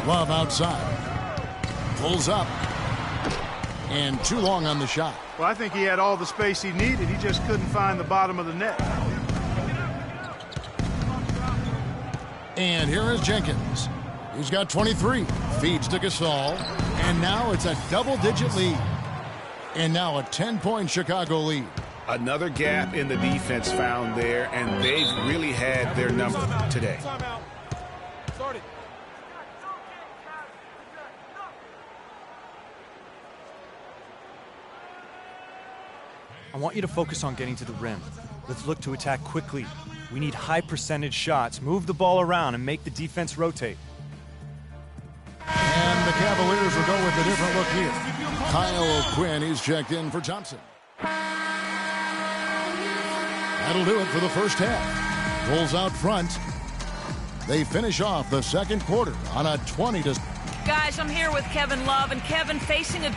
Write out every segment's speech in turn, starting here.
Love outside. Pulls up. And too long on the shot. Well, I think he had all the space he needed. He just couldn't find the bottom of the net. And here is Jenkins. He's got 23. Feeds to Gasol. And now it's a double-digit lead. And now a 10-point Chicago lead. Another gap in the defense found there, and they've really had their number today. I want you to focus on getting to the rim. Let's look to attack quickly. We need high percentage shots. Move the ball around and make the defense rotate. And the Cavaliers will go with a different look here. Kyle O'Quinn, he's checked in for Thompson. That'll do it for the first half. Rolls out front. They finish off the second quarter on a 20 to... Guys, I'm here with Kevin Love, and Kevin facing a...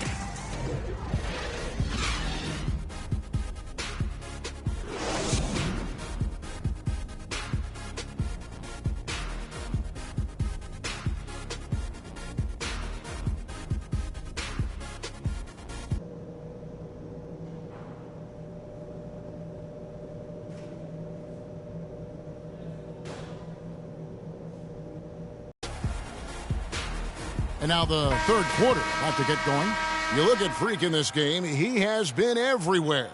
And now the third quarter about to get going. You look at Freak in this game, he has been everywhere.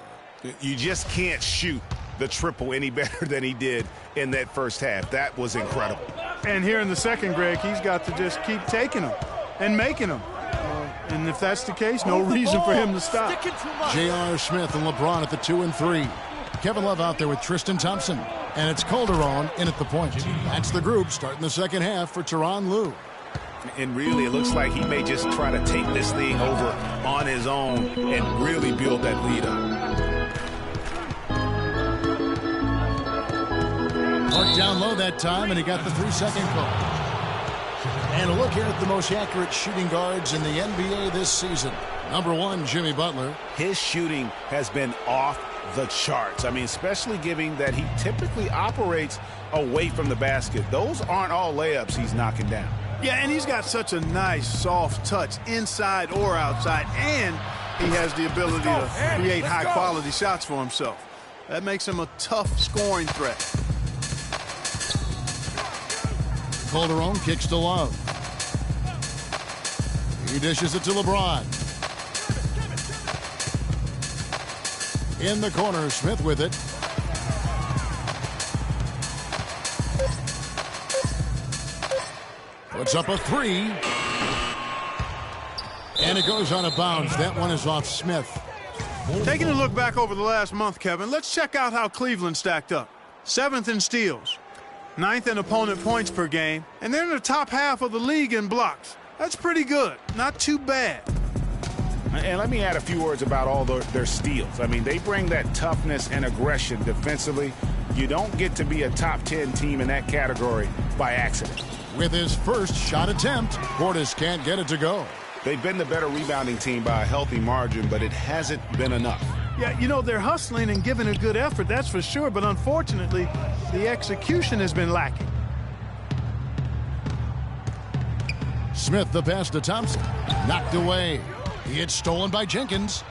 You just can't shoot the triple any better than he did in that first half. That was incredible. And here in the second, Greg, he's got to just keep taking them and making them. And if that's the case, no reason for him to stop. J.R. Smith and LeBron at the 2 and 3. Kevin Love out there with Tristan Thompson. And it's Calderon in at the point. That's the group starting the second half for Tyronn Lue. And really, it looks like he may just try to take this thing over on his own and really build that lead up. Mark down low that time, and he got the 3-second call. And a look here at the most accurate shooting guards in the NBA this season. Number 1, Jimmy Butler. His shooting has been off the charts. I mean, especially given that he typically operates away from the basket. Those aren't all layups he's knocking down. Yeah, and he's got such a nice, soft touch, inside or outside, and he has the ability to create high-quality shots for himself. That makes him a tough scoring threat. Calderon kicks to Love. He dishes it to LeBron. In the corner, Smith with it. Puts up a 3. And it goes on a bounce. That one is off Smith. Taking a look back over the last month, Kevin, let's check out how Cleveland stacked up. 7th in steals, 9th in opponent points per game, and they're in the top half of the league in blocks. That's pretty good. Not too bad. And let me add a few words about all their steals. I mean, they bring that toughness and aggression defensively. You don't get to be a top 10 team in that category by accident. With his first shot attempt, Portis can't get it to go. They've been the better rebounding team by a healthy margin, but it hasn't been enough. Yeah, you know, they're hustling and giving a good effort, that's for sure, but unfortunately, the execution has been lacking. Smith the pass to Thompson. Knocked away. It's stolen by Jenkins.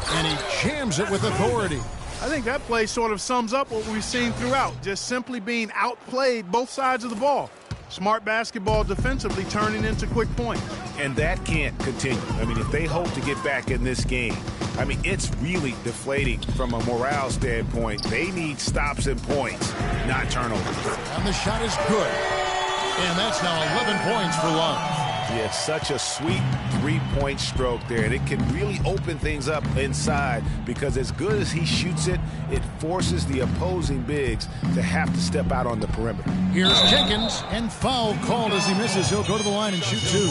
And he jams it with authority. I think that play sort of sums up what we've seen throughout, just simply being outplayed both sides of the ball. Smart basketball defensively turning into quick points. And that can't continue. I mean, if they hope to get back in this game, I mean, it's really deflating from a morale standpoint. They need stops and points, not turnovers. And the shot is good. And that's now 11 points for Love. Yeah, it's such a sweet three-point stroke there, and it can really open things up inside because as good as he shoots it, it forces the opposing bigs to have to step out on the perimeter. Here's Jenkins, and foul called as he misses. He'll go to the line and shoot 2.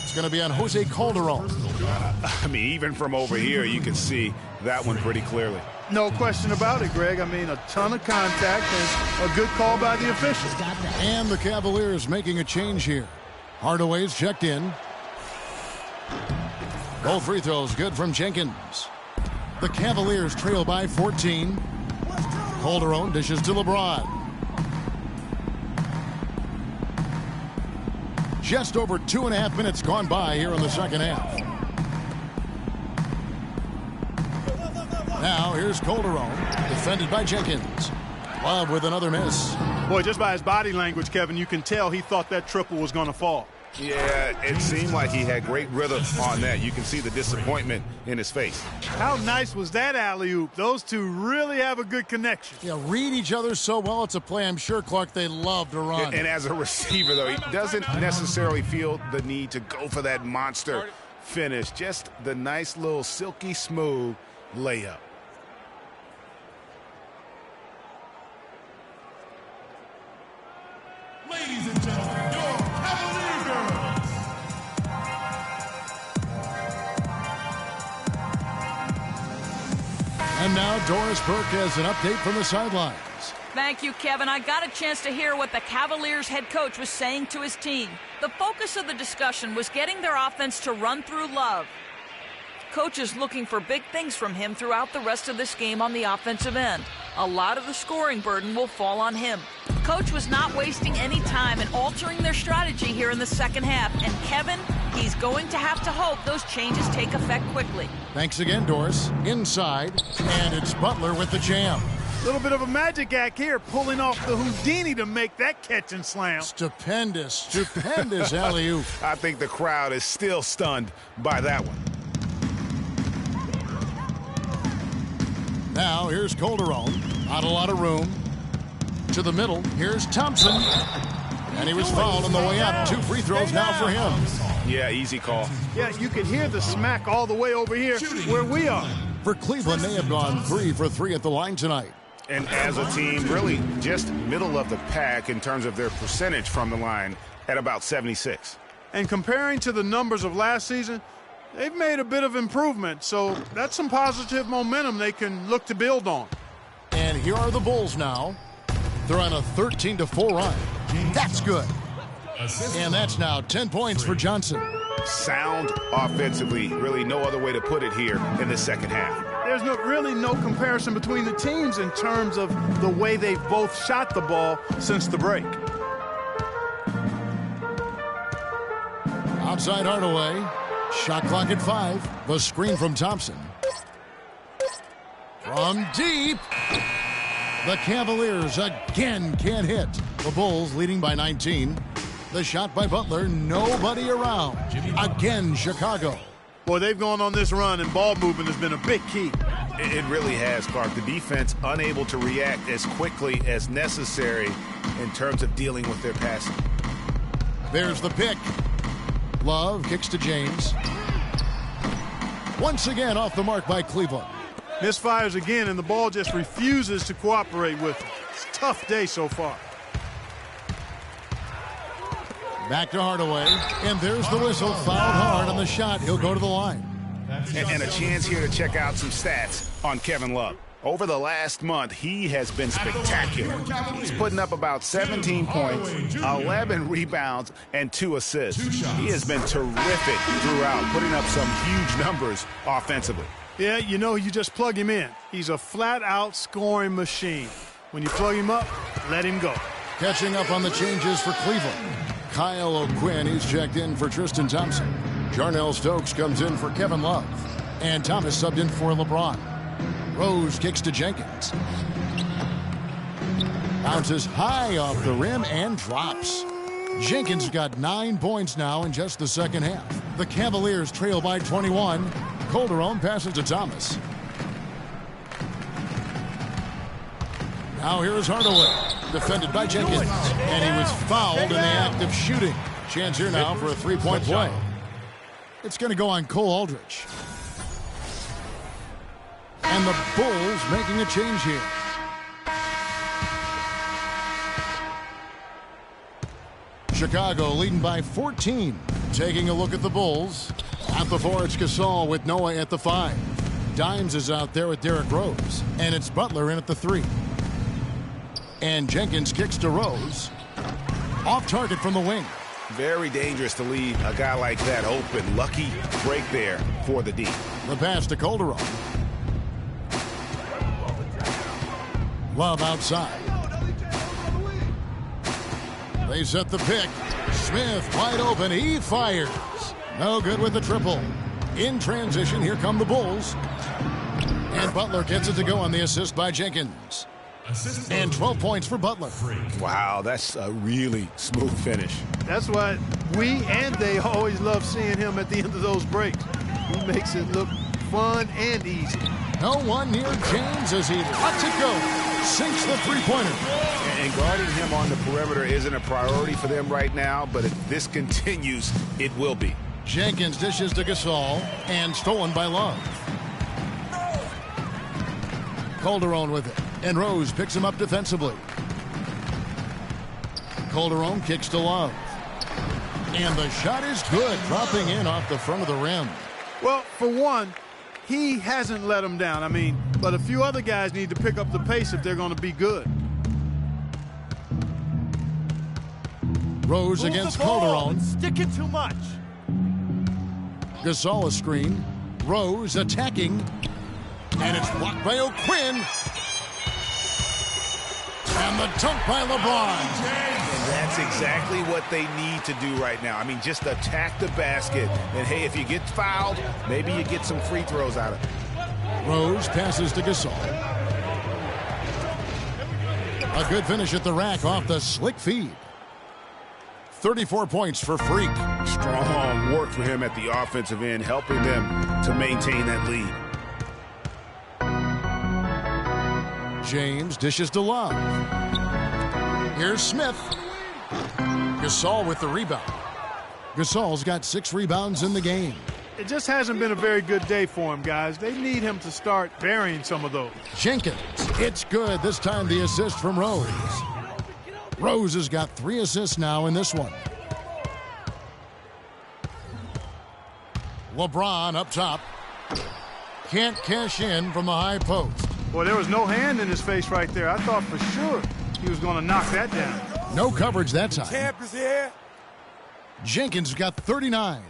It's going to be on Jose Calderon. I mean, even from over here, you can see that one pretty clearly. No question about it, Greg. I mean, a ton of contact and a good call by the officials. And the Cavaliers making a change here. Hardaway's checked in. Both free throws good from Jenkins. The Cavaliers trail by 14. Calderon dishes to LeBron. Just over 2.5 minutes gone by here in the second half. Now here's Calderon, defended by Jenkins. Love with another miss. Boy, just by his body language, Kevin, you can tell he thought that triple was going to fall. Yeah, it seemed like he had great rhythm on that. You can see the disappointment in his face. How nice was that alley-oop? Those two really have a good connection. Yeah, read each other so well. It's a play I'm sure, Clark, they love to run. And as a receiver, though, he doesn't necessarily feel the need to go for that monster finish. Just the nice little silky smooth layup. Ladies and gentlemen, your Cavalier girls. And now Doris Burke has an update from the sidelines. Thank you, Kevin. I got a chance to hear what the Cavaliers head coach was saying to his team. The focus of the discussion was getting their offense to run through Love. Coach is looking for big things from him throughout the rest of this game on the offensive end. A lot of the scoring burden will fall on him. Coach was not wasting any time in altering their strategy here in the second half. And Kevin, he's going to have to hope those changes take effect quickly. Thanks again, Doris. Inside, and it's Butler with the jam. A little bit of a magic act here, pulling off the Houdini to make that catch and slam. Stupendous alley-oop. I think the crowd is still stunned by that one. Now here's Calderon. Not a lot of room. To the middle. Here's Thompson. And he was fouled on the way up. 2 free throws now for him. Yeah, easy call. Yeah, you can hear the smack all the way over here where we are. For Cleveland, they have gone 3 for 3 at the line tonight. And as a team, really just middle of the pack in terms of their percentage from the line at about 76. And comparing to the numbers of last season, they've made a bit of improvement, so that's some positive momentum they can look to build on. And here are the Bulls now. They're on a 13-4 run. That's good. And that's now 10 points for Johnson. Sound offensively, really no other way to put it here in the second half. There's really no comparison between the teams in terms of the way they've both shot the ball since the break. Outside Hardaway. Shot clock at 5. The screen from Thompson. From deep. The Cavaliers again can't hit. The Bulls leading by 19. The shot by Butler. Nobody around. Again, Chicago. Boy, they've gone on this run, and ball movement has been a big key. It really has, Clark. The defense unable to react as quickly as necessary in terms of dealing with their passing. There's the pick. Love kicks to James. Once again off the mark by Cleveland. Misfires again, and the ball just refuses to cooperate with him. It's a tough day so far. Back to Hardaway, and there's the whistle. Fouled hard on the shot. He'll go to the line. And a chance here to check out some stats on Kevin Love. Over the last month, he has been spectacular. He's putting up about 17 points, 11 rebounds, and 2 assists. He has been terrific throughout, putting up some huge numbers offensively. Yeah, you know, you just plug him in. He's a flat-out scoring machine. When you plug him up, let him go. Catching up on the changes for Cleveland. Kyle O'Quinn, he's checked in for Tristan Thompson. Jarnell Stokes comes in for Kevin Love. And Thomas subbed in for LeBron. Rose kicks to Jenkins. Bounces high off the rim and drops. Jenkins got 9 points now in just the second half. The Cavaliers trail by 21. Calderon passes to Thomas. Now here's Hardaway, defended by Jenkins. And he was fouled in the act of shooting. Chance here now for a three-point play. It's going to go on Cole Aldrich. And the Bulls making a change here. Chicago leading by 14. Taking a look at the Bulls. At the 4, it's Gasol with Noah at the 5. Dimes is out there with Derrick Rose. And it's Butler in at the 3. And Jenkins kicks to Rose. Off target from the wing. Very dangerous to leave a guy like that open. Lucky break there for the D. The pass to Calderon. Love outside. They set the pick. Smith wide open. He fires. No good with the triple. In transition, here come the Bulls. And Butler gets it to go on the assist by Jenkins. And 12 points for Butler. Wow, that's a really smooth finish. That's why we and they always love seeing him at the end of those breaks. He makes it look fun and easy. No one near James as he lets it go. Sinks the three-pointer. And guarding him on the perimeter isn't a priority for them right now, but if this continues, it will be. Jenkins dishes to Gasol, and stolen by Love. Calderon with it, and Rose picks him up defensively. Calderon kicks to Love. And the shot is good, dropping in off the front of the rim. Well, for one, he hasn't let them down. I mean, but a few other guys need to pick up the pace if they're going to be good. Rose against Calderon. Sticking too much. Gasol a screen. Rose attacking. And it's blocked by O'Quinn. And the dunk by LeBron. And that's exactly what they need to do right now. I mean, just attack the basket. And, hey, if you get fouled, maybe you get some free throws out of it. Rose passes to Gasol. A good finish at the rack off the slick feed. 34 points for Freak. Strong work for him at the offensive end, helping them to maintain that lead. James dishes to Love. Here's Smith. Gasol with the rebound. Gasol's got 6 rebounds in the game. It just hasn't been a very good day for him, guys. They need him to start burying some of those. Jenkins, it's good. This time the assist from Rose. Rose has got 3 assists now in this one. LeBron up top. Can't cash in from the high post. Boy, there was no hand in his face right there. I thought for sure he was going to knock that down. No coverage that time. Champ is here. Jenkins got 39.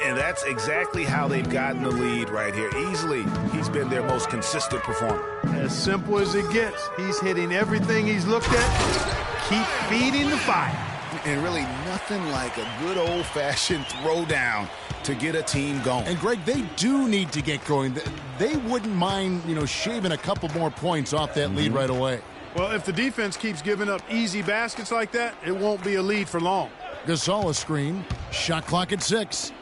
And that's exactly how they've gotten the lead right here. Easily, he's been their most consistent performer. As simple as it gets. He's hitting everything he's looked at. Keep feeding the fire. And really nothing like a good old-fashioned throwdown to get a team going. And, Greg, they do need to get going. They wouldn't mind, shaving a couple more points off that lead right away. Well, if the defense keeps giving up easy baskets like that, it won't be a lead for long. Gasol a screen. Shot clock at 6.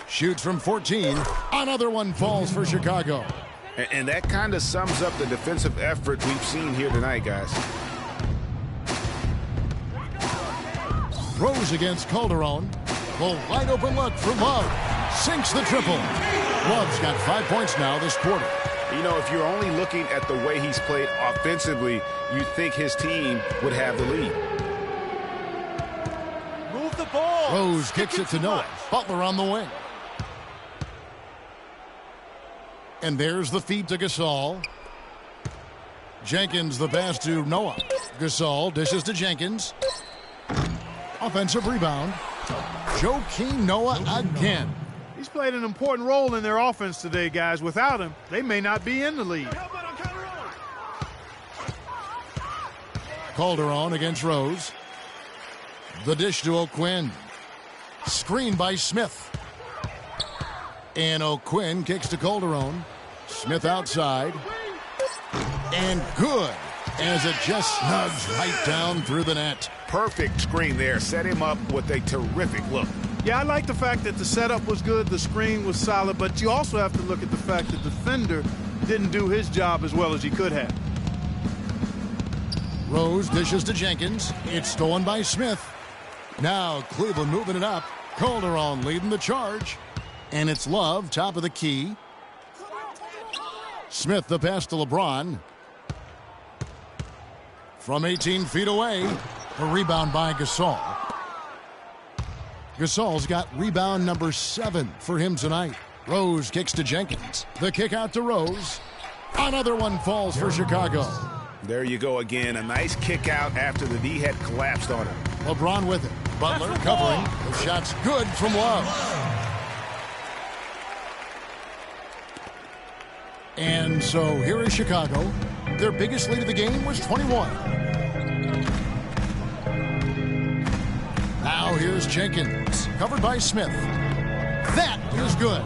Shoots from 14. Another one falls for Chicago. And that kind of sums up the defensive effort we've seen here tonight, guys. Rose against Calderon. The wide open look for Love. Sinks the triple. Love's got 5 points now this quarter. If you're only looking at the way he's played offensively, you'd think his team would have the lead. Move the ball. Rose kicks it to Noah. Butler on the wing. And there's the feed to Gasol. Jenkins the pass to Noah. Gasol dishes to Jenkins. Offensive rebound. Joakim Noah again. He's played an important role in their offense today, guys. Without him, they may not be in the lead. Calderon against Rose. The dish to O'Quinn. Screen by Smith. And O'Quinn kicks to Calderon. Smith outside. And good, as it just snugs right down through the net. Perfect screen there. Set him up with a terrific look. Yeah, I like the fact that the setup was good, the screen was solid, but you also have to look at the fact that the defender didn't do his job as well as he could have. Rose dishes to Jenkins. It's stolen by Smith. Now Cleveland moving it up. Calderon leading the charge. And it's Love, top of the key. Smith the pass to LeBron. From 18 feet away, a rebound by Gasol. Gasol's got rebound number 7 for him tonight. Rose kicks to Jenkins. The kick out to Rose. Another one falls for Chicago. There you go again. A nice kick out after the D had collapsed on him. LeBron with it. Butler covering. The shot's good from Love. And so here is Chicago. Their biggest lead of the game was 21. here's Jenkins. Covered by Smith. That is good.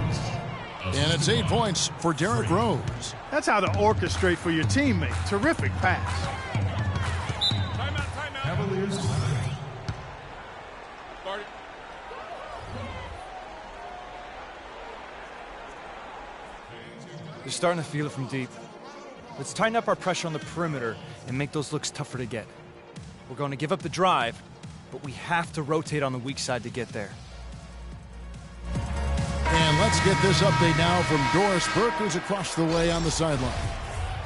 And it's 8 points for Derrick Rose. That's how to orchestrate for your teammate. Terrific pass. Timeout. Cavaliers. They're starting to feel it from deep. Let's tighten up our pressure on the perimeter and make those looks tougher to get. We're going to give up the drive, but we have to rotate on the weak side to get there. And let's get this update now from Doris Burke, who's across the way on the sideline.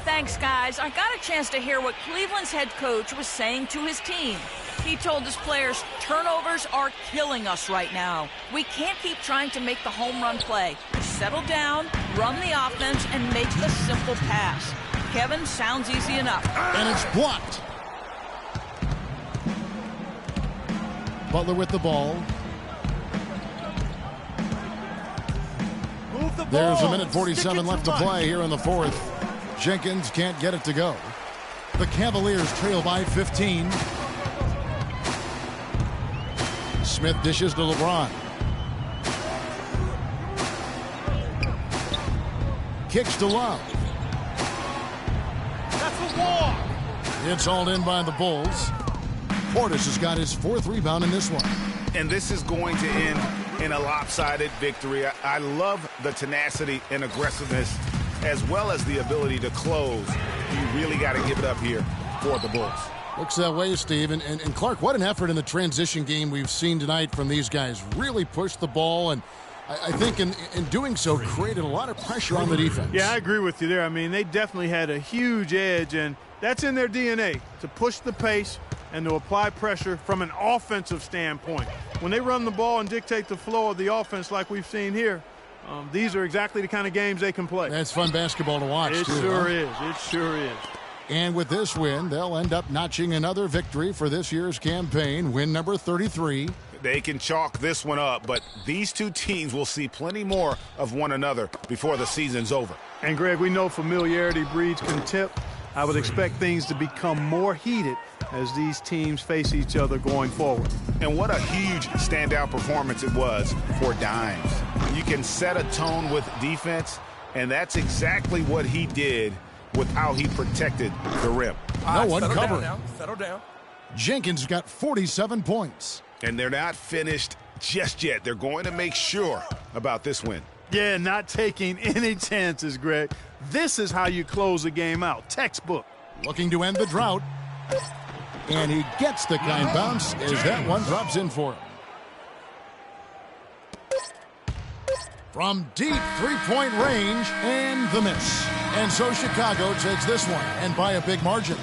Thanks, guys. I got a chance to hear what Cleveland's head coach was saying to his team. He told his players, turnovers are killing us right now. We can't keep trying to make the home run play. Settle down, run the offense, and make the simple pass. Kevin, sounds easy enough. And it's blocked. Butler with the ball. Move the ball. There's a minute 47 left to play here in the fourth. Jenkins can't get it to go. The Cavaliers trail by 15. Smith dishes to LeBron. Kicks to Love. That's a walk. It's hauled in by the Bulls. Portis has got his 4th rebound in this one. And this is going to end in a lopsided victory. I love the tenacity and aggressiveness as well as the ability to close. You really got to give it up here for the Bulls. Looks that way, Steve. And Clark, what an effort in the transition game we've seen tonight from these guys. Really pushed the ball, and I think in doing so created a lot of pressure on the defense. Yeah, I agree with you there. I mean, they definitely had a huge edge, and that's in their DNA, to push the pace and to apply pressure from an offensive standpoint. When they run the ball and dictate the flow of the offense like we've seen here, these are exactly the kind of games they can play. That's fun basketball to watch, It too. sure is. It sure is. And with this win, they'll end up notching another victory for this year's campaign, win number 33. They can chalk this one up, but these two teams will see plenty more of one another before the season's over. And, Greg, we know familiarity breeds contempt. I would expect things to become more heated as these teams face each other going forward. And what a huge standout performance it was for Dimes. You can set a tone with defense, and that's exactly what he did with how he protected the rim. No one covered. Settle down. Jenkins got 47 points. And they're not finished just yet. They're going to make sure about this win. Yeah, not taking any chances, Greg. This is how you close a game out. Textbook. Looking to end the drought. And he gets the kind bounce as that one drops in for him. From deep three-point range, and the miss. And so Chicago takes this one, and by a big margin.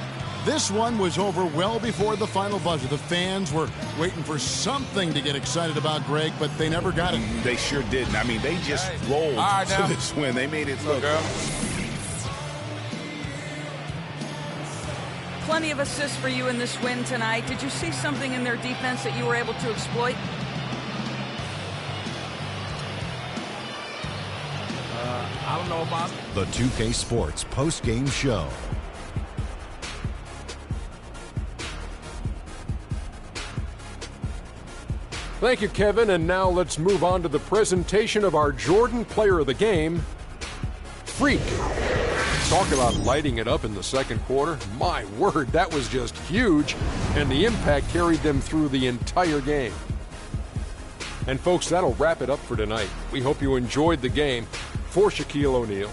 This one was over well before the final buzzer. The fans were waiting for something to get excited about, Greg, but they never got it. They sure didn't. I mean, they just rolled to this win. They made it look. Plenty of assists for you in this win tonight. Did you see something in their defense that you were able to exploit? I don't know about The 2K Sports post-game show. Thank you, Kevin. And now let's move on to the presentation of our Jordan Player of the Game, Freak. Talk about lighting it up in the second quarter. My word, that was just huge. And the impact carried them through the entire game. And folks, that'll wrap it up for tonight. We hope you enjoyed the game. For Shaquille O'Neal.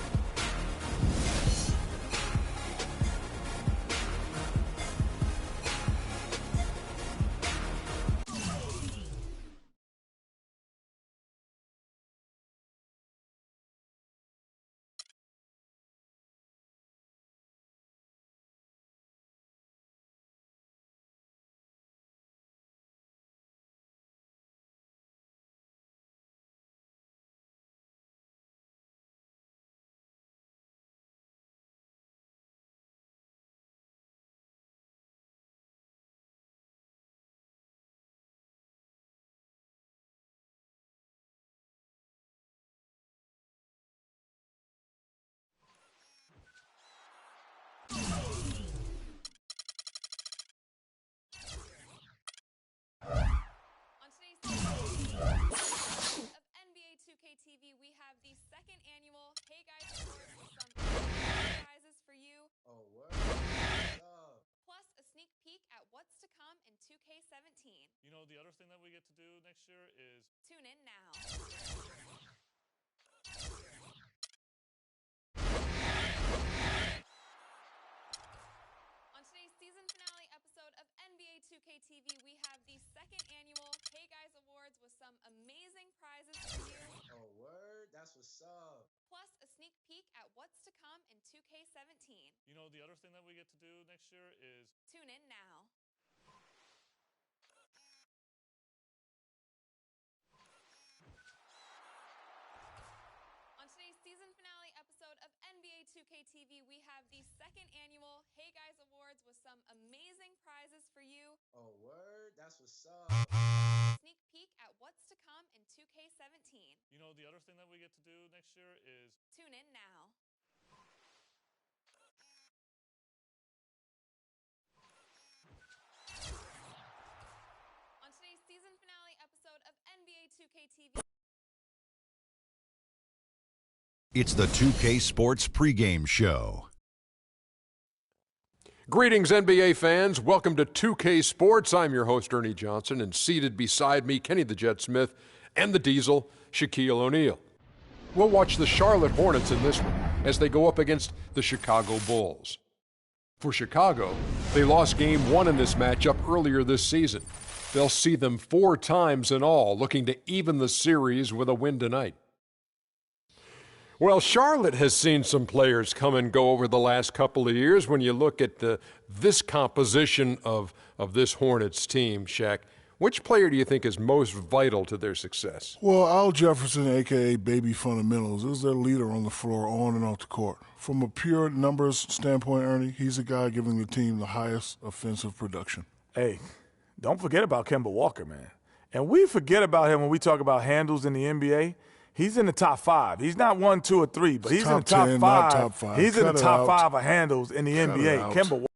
2K17. You know, the other thing that we get to do next year is tune in now. On today's season finale episode of NBA2K TV, we have the second annual Hey Guys Awards with some amazing prizes for you. Oh, word? That's what's up. Plus a sneak peek at what's to come in 2K17. You know, the other thing that we get to do next year is tune in now. On today's season finale episode of NBA2K TV, we have the second annual Hey Guys Awards with some amazing prizes for you. Oh, word? That's what's up. Sneak peek at what's to come in 2K17. You know, the other thing that we get to do next year is tune in now. On today's season finale episode of NBA2K TV. It's the 2K Sports pregame show. Greetings, NBA fans. Welcome to 2K Sports. I'm your host, Ernie Johnson, and seated beside me, Kenny the Jet Smith and the Diesel, Shaquille O'Neal. We'll watch the Charlotte Hornets in this one as they go up against the Chicago Bulls. For Chicago, they lost Game 1 in this matchup earlier this season. They'll see them 4 times in all, looking to even the series with a win tonight. Well, Charlotte has seen some players come and go over the last couple of years. When you look at this composition of this Hornets team, Shaq, which player do you think is most vital to their success? Well, Al Jefferson, a.k.a. Baby Fundamentals, is their leader on the floor, on and off the court. From a pure numbers standpoint, Ernie, he's the guy giving the team the highest offensive production. Hey, don't forget about Kemba Walker, man. And we forget about him when we talk about handles in the NBA. He's in the top 5. He's not 1, 2, or 3, but he's in the top 10, 5. not top 5. He's Cut in the top out. 5 of handles in the NBA. Kemba Walker.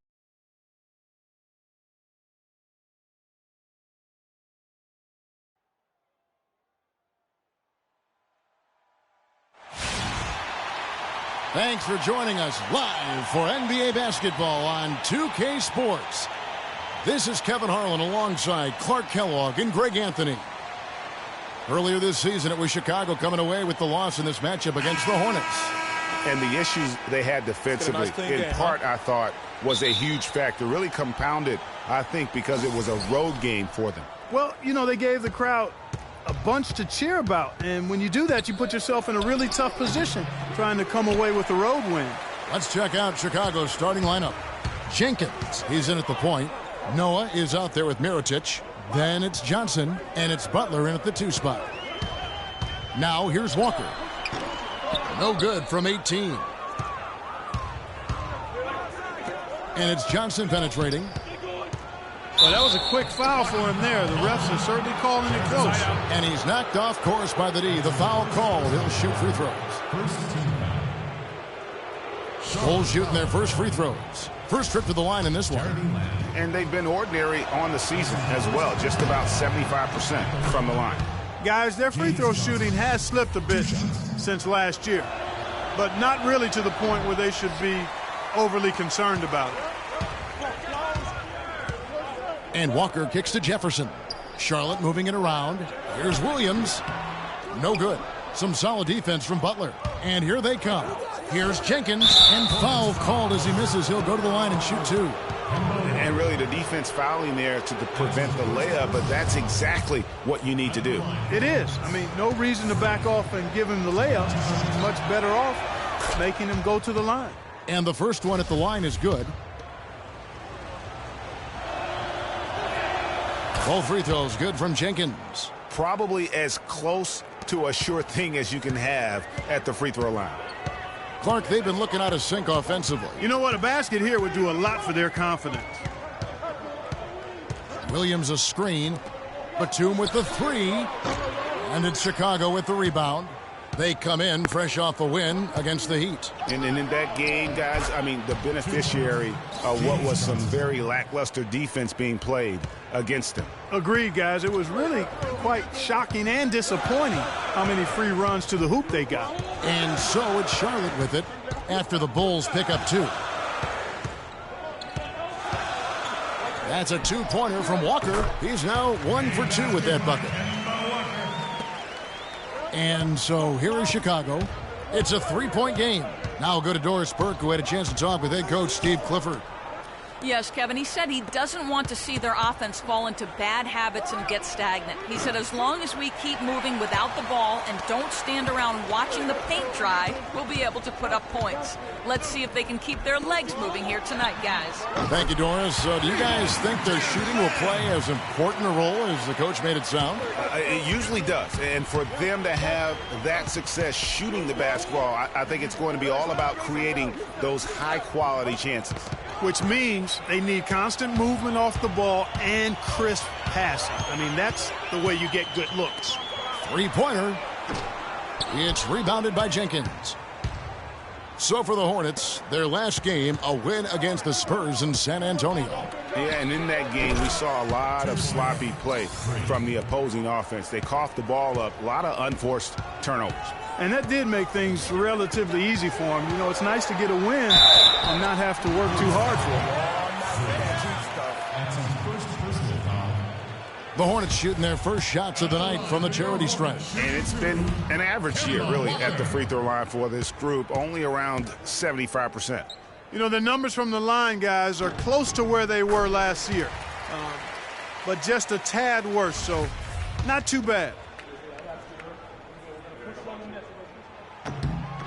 Thanks for joining us live for NBA basketball on 2K Sports. This is Kevin Harlan alongside Clark Kellogg and Greg Anthony. Earlier this season, it was Chicago coming away with the loss in this matchup against the Hornets. And the issues they had defensively, in part, I thought, was a huge factor. Really compounded, I think, because it was a road game for them. Well, you know, they gave the crowd a bunch to cheer about. And when you do that, you put yourself in a really tough position trying to come away with a road win. Let's check out Chicago's starting lineup. Jenkins, he's in at the point. Noah is out there with Mirotic. Then it's Johnson, and it's Butler in at the 2 spot. Now here's Walker. No good from 18. And it's Johnson penetrating. Well, that was a quick foul for him there. The refs are certainly calling it close. And he's knocked off course by the D. The foul called. He'll shoot free throws. Bulls shooting their first free throws. First trip to the line in this one. And they've been ordinary on the season as well, just about 75% from the line. Guys, their free throw shooting has slipped a bit since last year, but not really to the point where they should be overly concerned about it. And Walker kicks to Jefferson. Charlotte moving it around. Here's Williams. No good. Some solid defense from Butler. And here they come. Here's Jenkins, and foul called as he misses. He'll go to the line and shoot 2. And really the defense fouling there to prevent the layup, but that's exactly what you need to do. It is. I mean, no reason to back off and give him the layup. He's much better off making him go to the line. And the first one at the line is good. Both free throws good from Jenkins. Probably as close to a sure thing as you can have at the free throw line. Clark, they've been looking out of sync offensively. You know what? A basket here would do a lot for their confidence. Williams a screen. Batum with the 3. And it's Chicago with the rebound. They come in fresh off a win against the Heat. And in that game, guys, I mean, the beneficiary of what was some very lackluster defense being played against them. Agreed, guys. It was really quite shocking and disappointing how many free runs to the hoop they got. And so it's Charlotte with it after the Bulls pick up 2. That's a two-pointer from Walker. He's now 1 for 2 with that bucket. And so here is Chicago. It's a 3-point game. Now we'll go to Doris Burke, who had a chance to talk with head coach Steve Clifford. Yes, Kevin, he said he doesn't want to see their offense fall into bad habits and get stagnant. He said as long as we keep moving without the ball and don't stand around watching the paint dry, we'll be able to put up points. Let's see if they can keep their legs moving here tonight, guys. Thank you, Doris. Do you guys think their shooting will play as important a role as the coach made it sound? It usually does. And for them to have that success shooting the basketball, I think it's going to be all about creating those high-quality chances. Which means they need constant movement off the ball and crisp passing. I mean, that's the way you get good looks. Three-pointer. It's rebounded by Jenkins. So for the Hornets, their last game, a win against the Spurs in San Antonio. Yeah, and in that game, we saw a lot of sloppy play from the opposing offense. They coughed the ball up, a lot of unforced turnovers. And that did make things relatively easy for them. You know, it's nice to get a win and not have to work too hard for it. The Hornets shooting their first shots of the night from the charity stripe. And it's been an average year, really, at the free throw line for this group, only around 75%. You know, the numbers from the line, guys, are close to where they were last year. But just a tad worse, so not too bad.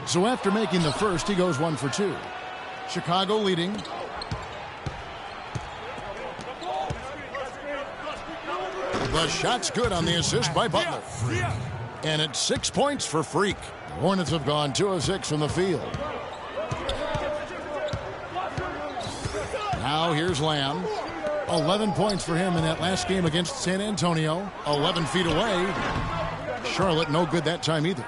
So after making the first, he goes 1 for 2. Chicago leading. The shot's good on the assist by Butler. And it's 6 points for Freak. The Hornets have gone 2 of 6 from the field. Now here's Lamb. 11 points for him in that last game against San Antonio. 11 feet away. Charlotte no good that time either.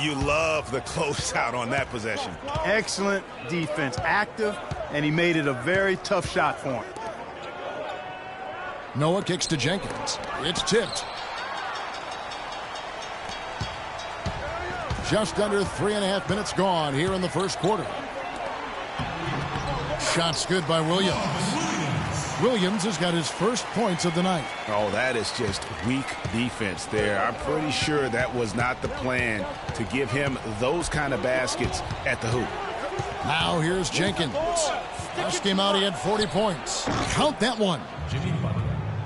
You love the closeout on that possession. Excellent defense, active, and he made it a very tough shot for him. Noah kicks to Jenkins. It's tipped. Just under 3.5 minutes gone here in the first quarter. Shot's good by Williams. Williams has got his first points of the night. Oh, that is just weak defense there. I'm pretty sure that was not the plan to give him those kind of baskets at the hoop. Now here's Jenkins. Last game out, he had 40 points. Count that one.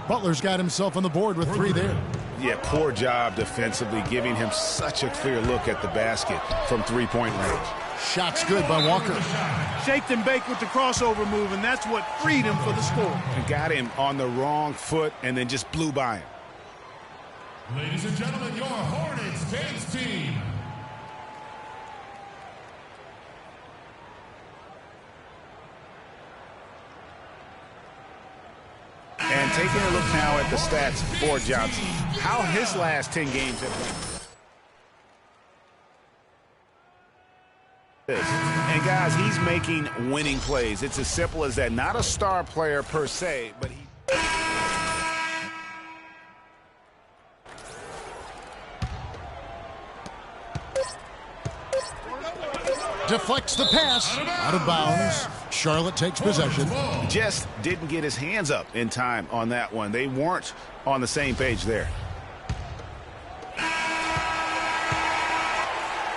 Butler's got himself on the board with 3 there. Yeah, poor job defensively, giving him such a clear look at the basket from three-point range. Shot's good by Walker. Shaked and baked with the crossover move, and that's what freed him for the score. And got him on the wrong foot and then just blew by him. Ladies and gentlemen, your Hornets dance team. And taking a look now at the stats for Johnson, how his last 10 games have been. And guys, he's making winning plays. It's as simple as that. Not a star player per se, but he... Deflects the pass. Out of bounds. Charlotte takes possession. Just didn't get his hands up in time on that one. They weren't on the same page there.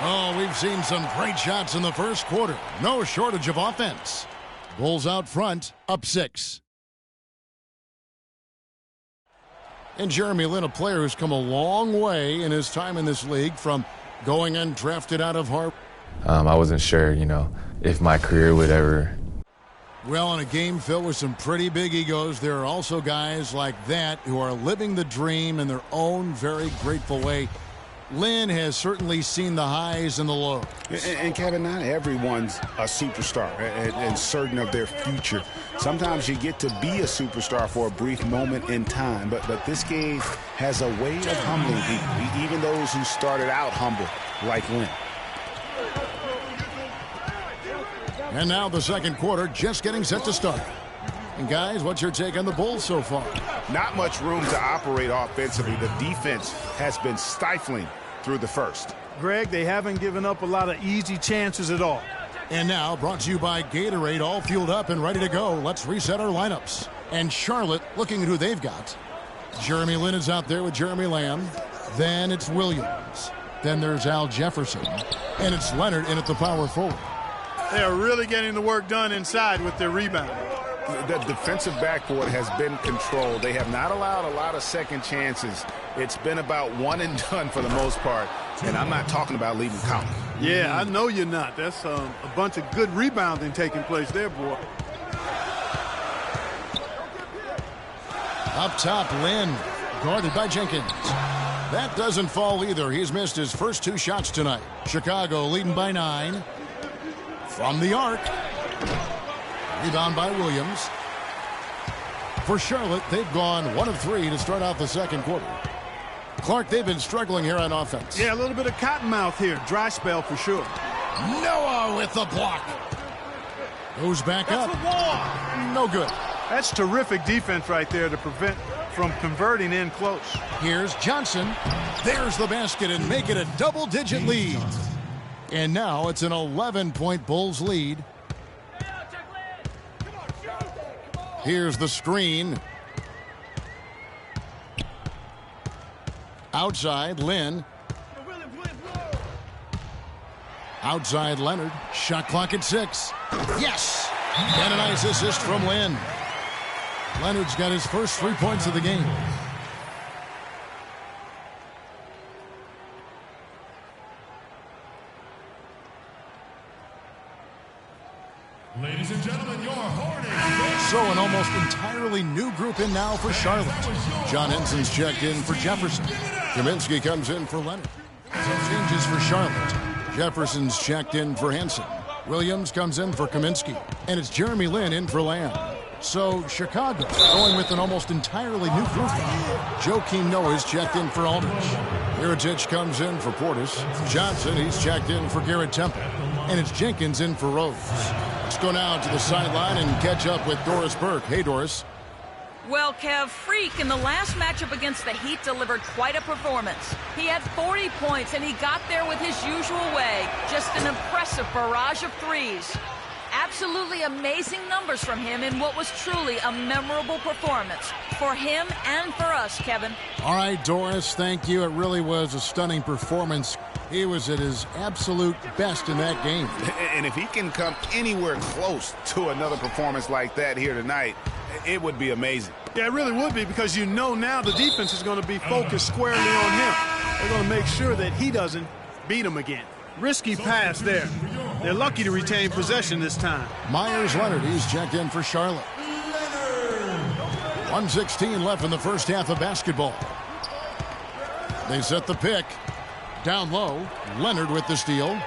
Oh, we've seen some great shots in the first quarter. No shortage of offense. Bulls out front, up 6. And Jeremy Lin, a player who's come a long way in his time in this league from going undrafted out of Harvard. I wasn't sure, if my career would ever. Well, in a game filled with some pretty big egos, there are also guys like that who are living the dream in their own very grateful way. Lynn has certainly seen the highs and the lows. And Kevin, not everyone's a superstar and certain of their future. Sometimes you get to be a superstar for a brief moment in time, but this game has a way of humbling people, even those who started out humble, like Lynn. And now the second quarter just getting set to start. And guys, what's your take on the Bulls so far? Not much room to operate offensively. The defense has been stifling through the first. Greg, they haven't given up a lot of easy chances at all. And now, brought to you by Gatorade, all fueled up and ready to go. Let's reset our lineups. And Charlotte looking at who they've got. Jeremy Lin is out there with Jeremy Lamb. Then it's Williams. Then there's Al Jefferson. And it's Leonard in at the power forward. They are really getting the work done inside with their rebound. The defensive backcourt has been controlled. They have not allowed a lot of second chances. It's been about one and done for the most part. And I'm not talking about leaving count. Yeah, I know you're not. That's a bunch of good rebounding taking place there, boy. Up top, Lin, guarded by Jenkins. That doesn't fall either. He's missed his first 2 shots tonight. Chicago leading by 9. From the arc. Rebound by Williams. For Charlotte, they've gone 1 of 3 to start out the second quarter. Clark, they've been struggling here on offense. Yeah, a little bit of cottonmouth here. Dry spell for sure. Noah with the block. Goes back up. No good. That's terrific defense right there to prevent from converting in close. Here's Johnson. There's the basket and make it a double-digit lead. And now it's an 11-point Bulls lead. Here's the screen. Outside, Lin. Outside, Leonard. Shot clock at 6. Yes! And a nice assist from Lin. Leonard's got his first 3 points of the game. Ladies and gentlemen, your Hornets. So an almost entirely new group in now for Charlotte. John Henson's checked in for Jefferson. Kaminsky comes in for Leonard. Some changes for Charlotte. Jefferson's checked in for Henson. Williams comes in for Kaminsky. And it's Jeremy Lin in for Lamb. So Chicago going with an almost entirely new group. Joakim Noah's checked in for Aldridge. Mirotic comes in for Portis. Johnson, he's checked in for Garrett Temple. And it's Jenkins in for Rose. Let's go now to the sideline and catch up with Doris Burke. Hey, Doris. Well, Kev, Freak in the last matchup against the Heat delivered quite a performance. He had 40 points, and he got there with his usual way. Just an impressive barrage of threes. Absolutely amazing numbers from him in what was truly a memorable performance. For him and for us, Kevin. All right, Doris, thank you. It really was a stunning performance. He was at his absolute best in that game. And if he can come anywhere close to another performance like that here tonight, it would be amazing. Yeah, it really would be, because you know now the defense is going to be focused squarely on him. They're going to make sure that he doesn't beat him again. Risky pass there. They're lucky to retain possession this time. Myers Leonard, he's checked in for Charlotte. 1:16 left in the first half of basketball. They set the pick. Down low, Leonard with the steal.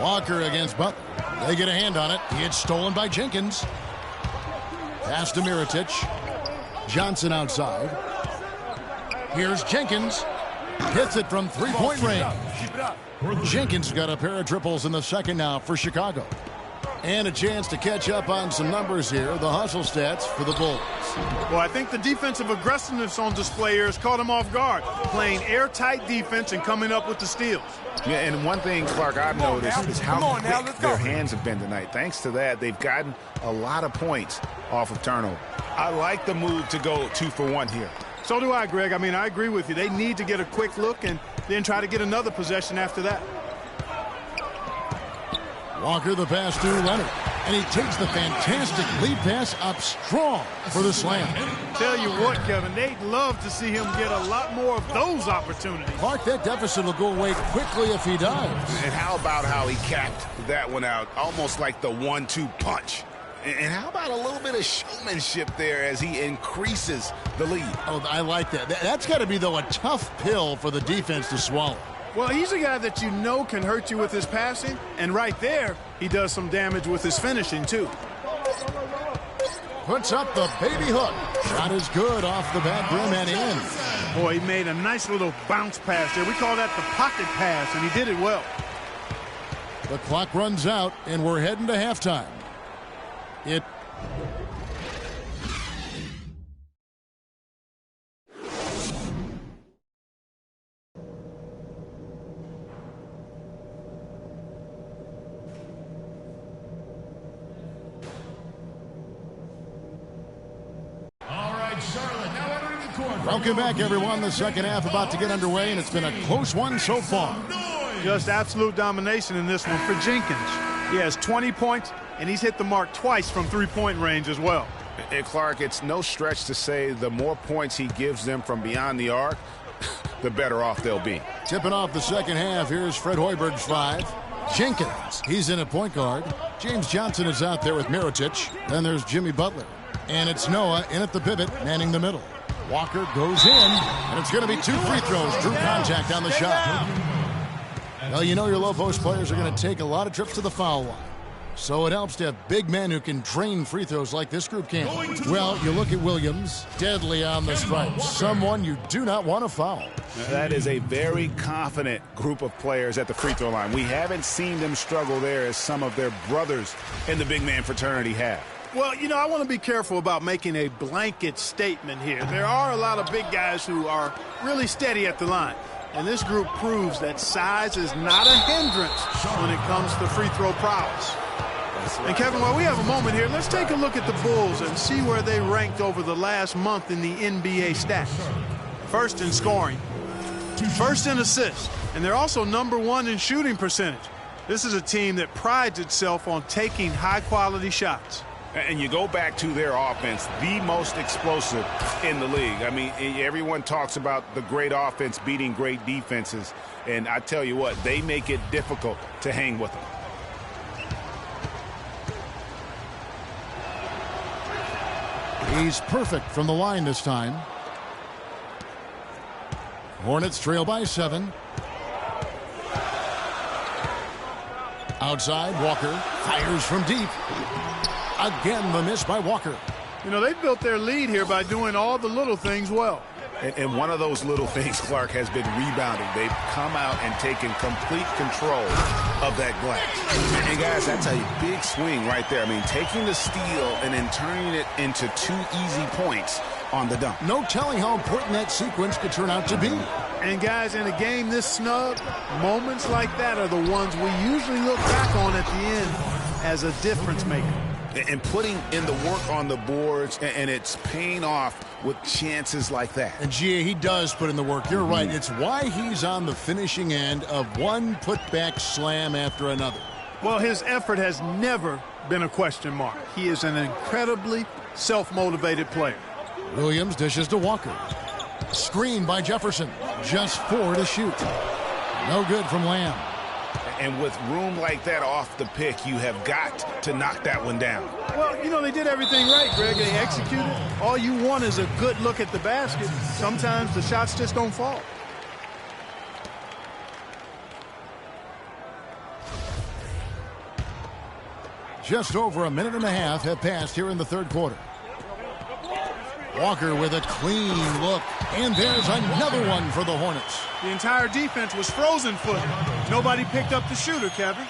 Walker against Butler. They get a hand on it. It's stolen by Jenkins. Pass to Mirotic. Johnson outside. Here's Jenkins. Hits it from three-point range. Jenkins got a pair of triples in the second now for Chicago. And a chance to catch up on some numbers here. The hustle stats for the Bulls. Well, I think the defensive aggressiveness on display here has caught him off guard. Playing airtight defense and coming up with the steals. Yeah, and one thing, Clark, I've noticed is how quick their hands have been tonight. Thanks to that, they've gotten a lot of points off of turnover. I like the move to go 2 for 1 here. So do I, Greg. I mean, I agree with you. They need to get a quick look and then try to get another possession after that. Walker the pass to Leonard. And he takes the fantastic lead pass up strong for the slam. Tell you what, Kevin, they'd love to see him get a lot more of those opportunities. Clark, that deficit will go away quickly if he does. And how about how he capped that one out, almost like the 1-2 punch. And how about a little bit of showmanship there as he increases the lead? Oh, I like that. That's got to be, though, a tough pill for the defense to swallow. Well, he's a guy that you know can hurt you with his passing, and right there, he does some damage with his finishing, too. Puts up the baby hook. Shot is good off the back rim and in. Boy, he made a nice little bounce pass there. We call that the pocket pass, and he did it well. The clock runs out, and we're heading to halftime. It Welcome back, everyone. The second half about to get underway, and it's been a close one so far. Just absolute domination in this one for Jenkins. He has 20 points, and he's hit the mark twice from three-point range as well. And Clark, it's no stretch to say the more points he gives them from beyond the arc, the better off they'll be. Tipping off the second half, here's Fred Hoiberg's 5. Jenkins, he's in at point guard. James Johnson is out there with Mirotic. Then there's Jimmy Butler. And it's Noah in at the pivot, manning the middle. Walker goes in, and it's going to be 2 free throws. Drew contact on the shot. Well, you know your low post players are going to take a lot of trips to the foul line. So it helps to have big men who can drain free throws like this group can. Well, you look at Williams, deadly on the stripes. Someone you do not want to foul. That is a very confident group of players at the free throw line. We haven't seen them struggle there as some of their brothers in the big man fraternity have. Well, you know, I want to be careful about making a blanket statement here. There are a lot of big guys who are really steady at the line. And this group proves that size is not a hindrance when it comes to free throw prowess. And Kevin, while we have a moment here, let's take a look at the Bulls and see where they ranked over the last month in the NBA stats. First in scoring, first in assists, and they're also #1 in shooting percentage. This is a team that prides itself on taking high-quality shots. And you go back to their offense, the most explosive in the league. I mean, everyone talks about the great offense beating great defenses. And I tell you what, they make it difficult to hang with them. He's perfect from the line this time. Hornets trail by 7. Outside, Walker fires from deep. Again, the miss by Walker. You know, they built their lead here by doing all the little things well. And one of those little things, Clark, has been rebounding. They've come out and taken complete control of that glass. And, guys, that's a big swing right there. I mean, taking the steal and then turning it into 2 easy points on the dunk. No telling how important that sequence could turn out to be. And, guys, in a game this snug, moments like that are the ones we usually look back on at the end as a difference maker. And putting in the work on the boards, and it's paying off with chances like that. And, G.A., he does put in the work. You're right. It's why he's on the finishing end of one putback slam after another. Well, his effort has never been a question mark. He is an incredibly self-motivated player. Williams dishes to Walker. Screen by Jefferson. Just 4 to shoot. No good from Lamb. And with room like that off the pick, you have got to knock that one down. Well, you know, they did everything right, Greg. They executed. All you want is a good look at the basket. Sometimes the shots just don't fall. Just over a minute and a half have passed here in the third quarter. Walker with a clean look, and there's another one for the Hornets. The entire defense was frozen footed. Nobody picked up the shooter, Kevin.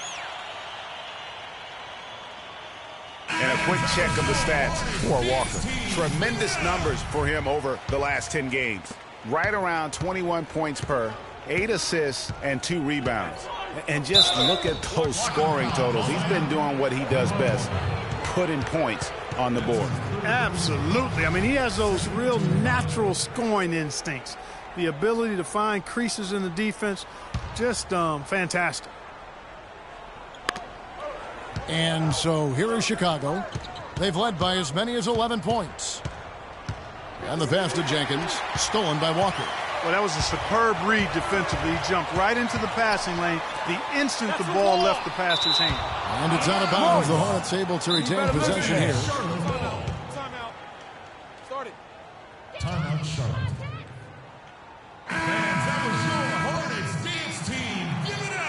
And a quick check of the stats for Walker. Tremendous numbers for him over the last 10 games. Right around 21 points per, 8 assists, and 2 rebounds. And just look at those scoring totals. He's been doing what he does best, putting points on the board. Absolutely. I mean, he has those real natural scoring instincts. The ability to find creases in the defense, just fantastic. And so here is Chicago. They've led by as many as 11 points. And the pass to Jenkins, stolen by Walker. Well, that was a superb read defensively. He jumped right into the passing lane the instant the ball left the passer's hand. And it's out of bounds. The Hornets able to retain possession here. Timeout. Start it. Timeout, Charlotte. Fans, that was your Hornets dance team. Give it up.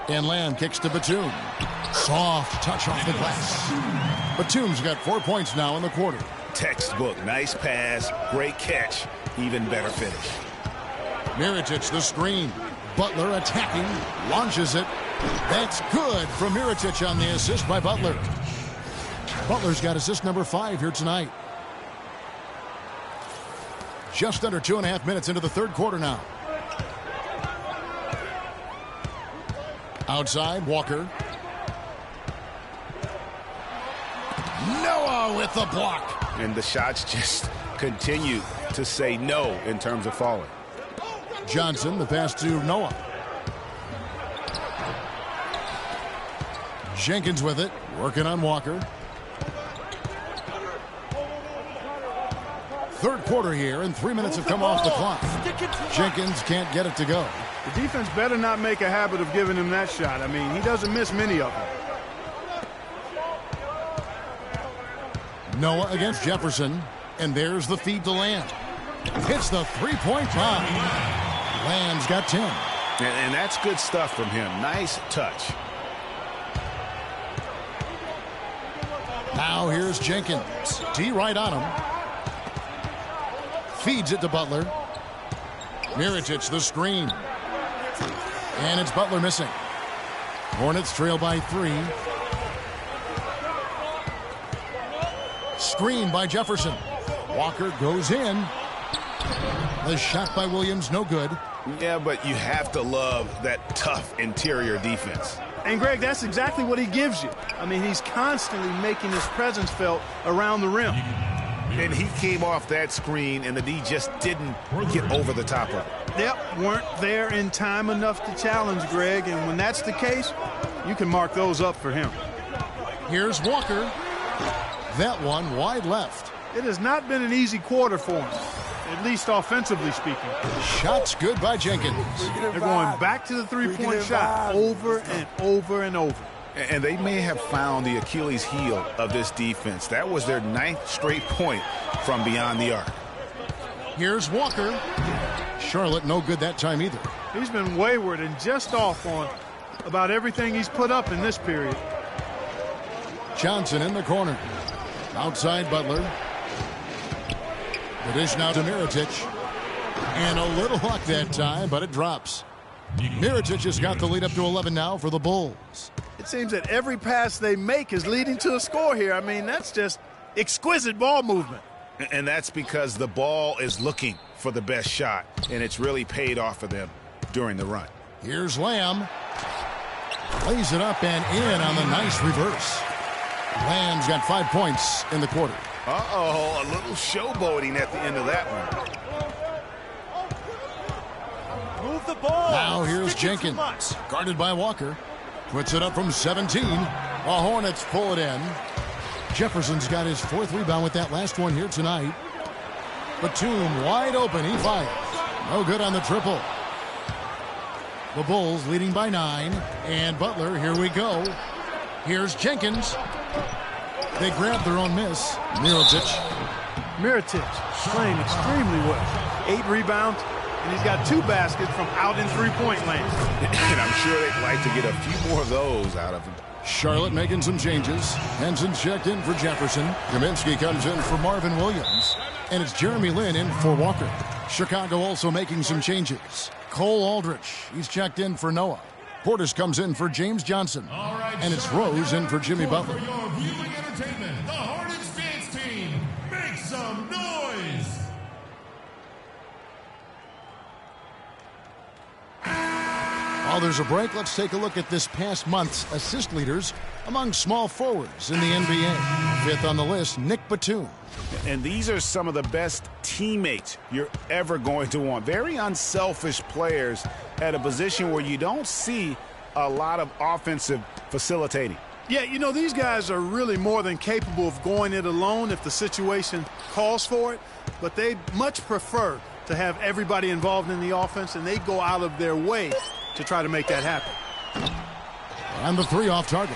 And Lamb kicks to Batum. Soft touch off the glass. Batum's got 4 points now in the quarter. Textbook, nice pass, great catch, even better finish. Mirotic the screen. Butler attacking, launches it. That's good from Mirotic on the assist by Butler. Butler's got assist number 5 here tonight. Just under 2.5 minutes into the third quarter now. Outside, Walker. Noah with the block. And the shots just continue to say no in terms of falling. Johnson, the pass to Noah. Jenkins with it, working on Walker. Third quarter here, and 3 minutes have come off the clock. Jenkins can't get it to go. The defense better not make a habit of giving him that shot. I mean, he doesn't miss many of them. Noah against Jefferson, and there's the feed to Lamb. Hits the three-point bomb. Lamb's got 10. And that's good stuff from him. Nice touch. Now here's Jenkins. D right on him. Feeds it to Butler. Mirotic the screen. And it's Butler missing. Hornets trail by 3. Screen by Jefferson. Walker goes in. The shot by Williams, no good. Yeah, but you have to love that tough interior defense. And, Greg, that's exactly what he gives you. I mean, he's constantly making his presence felt around the rim. And he came off that screen, and the D just didn't get over the top of it. Yep, weren't there in time enough to challenge, Greg. And when that's the case, you can mark those up for him. Here's Walker. That one wide left. It has not been an easy quarter for him, at least offensively speaking. Shot's good by Jenkins. They're going back to the three-point shot over and over and over. And they may have found the Achilles heel of this defense. That was their 9th straight point from beyond the arc. Here's Walker. Charlotte no good that time either. He's been wayward and just off on about everything he's put up in this period. Johnson in the corner. Outside Butler. The dish now to Mirotic. And a little luck that time, but it drops. Mirotic has got the lead up to 11 now for the Bulls. It seems that every pass they make is leading to a score here. I mean, that's just exquisite ball movement. And that's because the ball is looking for the best shot, and it's really paid off for them during the run. Here's Lamb. Lays it up and in on the nice reverse. Lamb's got 5 points in the quarter. Uh-oh, a little showboating at the end of that one. Move the ball. Now here's Jenkins. Guarded by Walker. Puts it up from 17. The Hornets pull it in. Jefferson's got his 4th rebound with that last one here tonight. Batum wide open. He fires. No good on the triple. The Bulls leading by 9. And Butler, here we go. Here's Jenkins. They grab their own miss. Mirotic playing extremely well. 8 rebounds, and he's got 2 baskets from out in three-point land. And I'm sure they'd like to get a few more of those out of him. Charlotte making some changes. Henson's checked in for Jefferson. Kaminsky comes in for Marvin Williams. And it's Jeremy Lin in for Walker. Chicago also making some changes. Cole Aldrich, he's checked in for Noah. Portis comes in for James Johnson. And it's Rose in for Jimmy Butler. For your viewing entertainment, the Hornets dance team, make some noise! While there's a break, let's take a look at this past month's assist leaders among small forwards in the NBA. 5th on the list, Nick Batum. And these are some of the best teammates you're ever going to want. Very unselfish players at a position where you don't see a lot of offensive facilitating. Yeah, you know, these guys are really more than capable of going it alone if the situation calls for it, but they much prefer to have everybody involved in the offense, and they go out of their way to try to make that happen. And the 3 off target.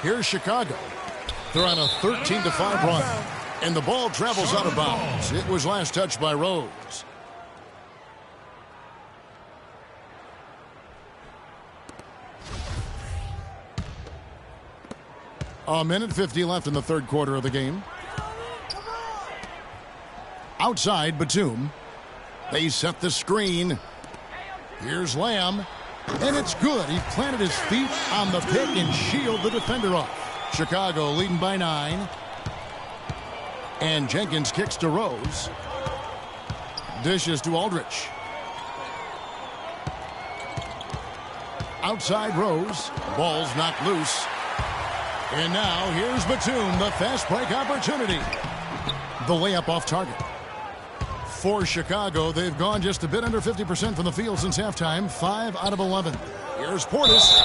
Here's Chicago. They're on a 13-5 run. And the ball travels out of bounds. It was last touched by Rose. A minute 50 left in the third quarter of the game. Outside, Batum. They set the screen. Here's Lamb. And it's good. He planted his feet on the pick and shielded the defender off. Chicago leading by 9. And Jenkins kicks to Rose. Dishes to Aldrich. Outside Rose. Ball's knocked loose. And now here's Batum, the fast break opportunity. The layup off target. For Chicago, they've gone just a bit under 50% from the field since halftime. 5 out of 11. Here's Portis.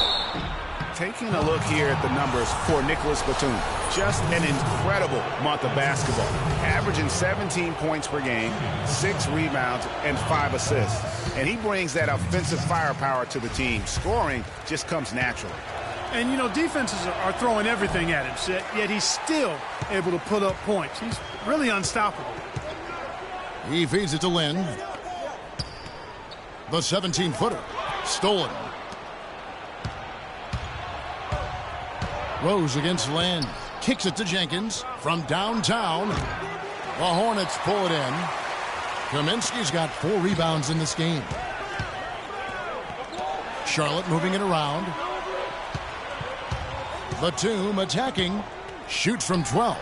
Taking a look here at the numbers for Nicholas Batum. Just an incredible month of basketball. Averaging 17 points per game, 6 rebounds, and 5 assists. And he brings that offensive firepower to the team. Scoring just comes naturally. And, you know, defenses are throwing everything at him, yet he's still able to put up points. He's really unstoppable. He feeds it to Lynn. The 17-footer. Stolen. Rose against Lynn. Kicks it to Jenkins from downtown. The Hornets pull it in. Kaminsky's got 4 rebounds in this game. Charlotte moving it around. Batum attacking. Shoots from 12.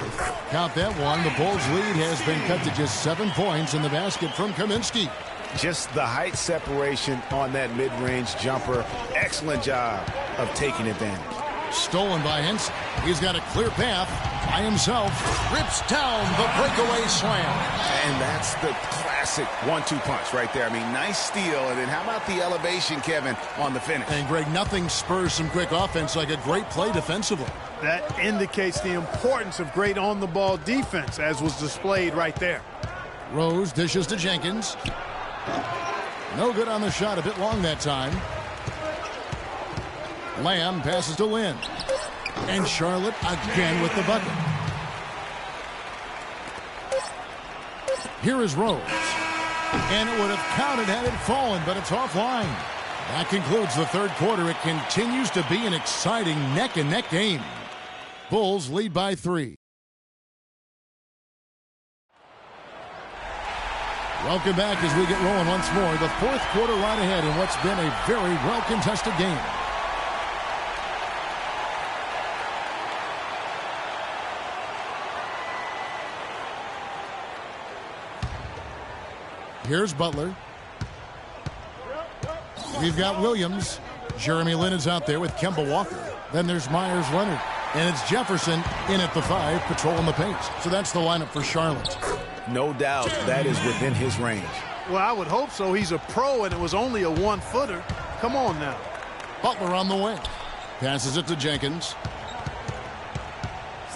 Count that one. The Bulls' lead has been cut to just 7 points in the basket from Kaminsky. Just the height separation on that mid-range jumper. Excellent job of taking advantage. Stolen by Henson. He's got a clear path by himself. Rips down the breakaway slam. And that's the classic 1-2 punch right there. I mean, nice steal. And then how about the elevation, Kevin, on the finish? And, Greg, nothing spurs some quick offense like a great play defensively. That indicates the importance of great on-the-ball defense, as was displayed right there. Rose dishes to Jenkins. No good on the shot. A bit long that time. Lamb passes to Lynn. And Charlotte again with the bucket. Here is Rose. And it would have counted had it fallen, but it's offline. That concludes the third quarter. It continues to be an exciting neck-and-neck game. Bulls lead by 3. Welcome back as we get rolling once more. The fourth quarter right ahead in what's been a very well-contested game. Here's Butler. We've got Williams. Jeremy Lin is out there with Kemba Walker. Then there's Myers Leonard. And it's Jefferson in at the 5, patrolling the paint. So that's the lineup for Charlotte. No doubt that is within his range. Well, I would hope so. He's a pro, and it was only a 1-footer. Come on now. Butler on the wing. Passes it to Jenkins.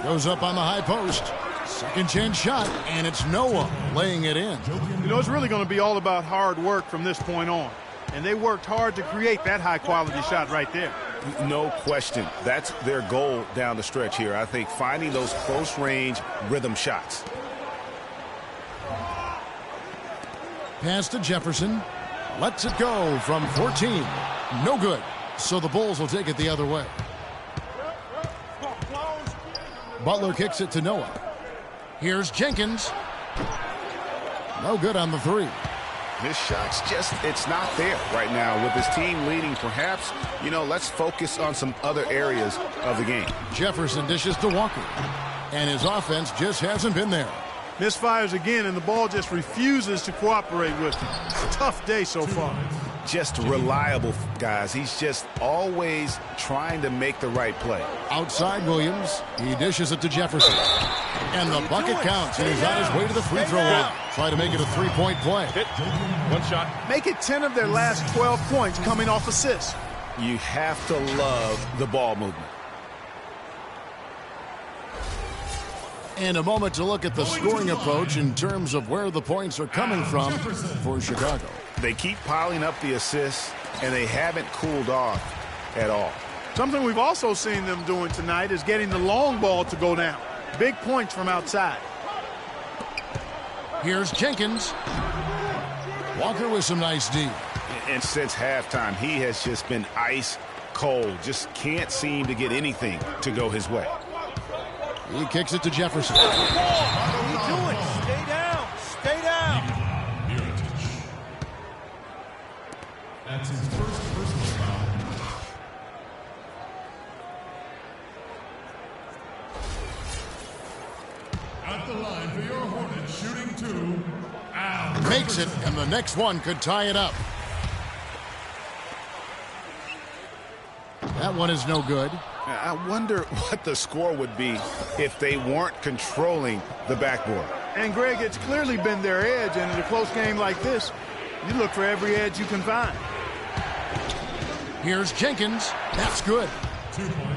Goes up on the high post. Second chance shot, and it's Noah laying it in. You know, it's really going to be all about hard work from this point on. And they worked hard to create that high-quality shot right there. No question. That's their goal down the stretch here. I think finding those close-range rhythm shots. Pass to Jefferson. Lets it go from 14. No good. So the Bulls will take it the other way. Butler kicks it to Noah. Here's Jenkins. No good on the 3. His shot's just, it's not there right now. With his team leading, perhaps, you know, let's focus on some other areas of the game. Jefferson dishes to Walker. And his offense just hasn't been there. Misfires again, and the ball just refuses to cooperate with him. Tough day so far. Just reliable, guys. He's just always trying to make the right play. Outside Williams. He dishes it to Jefferson. And the bucket counts, and he's on his way to the free throw line. Try to make it a 3-point play. Hit. One shot. Make it 10 of their last 12 points coming off assists. You have to love the ball movement. And a moment to look at the scoring approach in terms of where the points are coming from for Chicago. They keep piling up the assists, and they haven't cooled off at all. Something we've also seen them doing tonight is getting the long ball to go down. Big points from outside. Here's Jenkins. Walker with some nice D. And since halftime, he has just been ice cold. Just can't seem to get anything to go his way. He kicks it to Jefferson. What are you doing? Stay down. Stay down. That's his first personal foul. At the line for your Hornets, shooting 2, Al. Makes it, and the next one could tie it up. That one is no good. I wonder what the score would be if they weren't controlling the backboard. And, Greg, it's clearly been their edge, and in a close game like this, you look for every edge you can find. Here's Jenkins. That's good.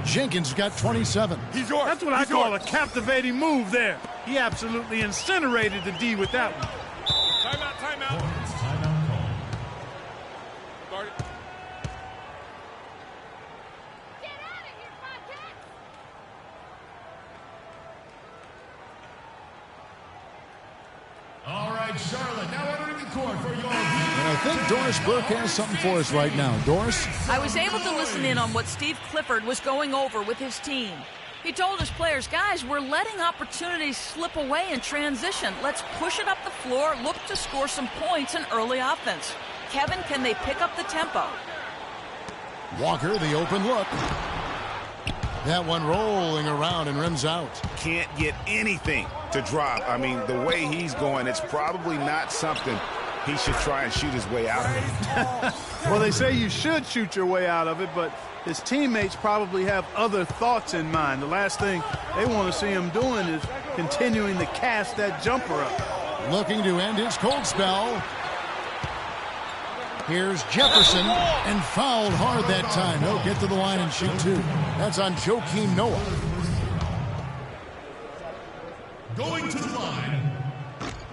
Jenkins got 27. He's yours. That's what I call a captivating move there. He absolutely incinerated the D with that one. Timeout, timeout. Timeout call. Guard it. All right, Charlotte, now entering the court for your... And I think Doris Burke has something for us right now. Doris? I was able to listen in on what Steve Clifford was going over with his team. He told his players, guys, we're letting opportunities slip away in transition. Let's push it up the floor, look to score some points in early offense. Kevin, can they pick up the tempo? Walker, the open look. That one rolling around and rims out. Can't get anything to drop. I mean, the way he's going, it's probably not something he should try and shoot his way out of. Well, they say you should shoot your way out of it, but his teammates probably have other thoughts in mind. The last thing they want to see him doing is continuing to cast that jumper up. Looking to end his cold spell. Here's Jefferson, and fouled hard that time. He'll get to the line and shoot two. That's on Joakim Noah. Going to the line.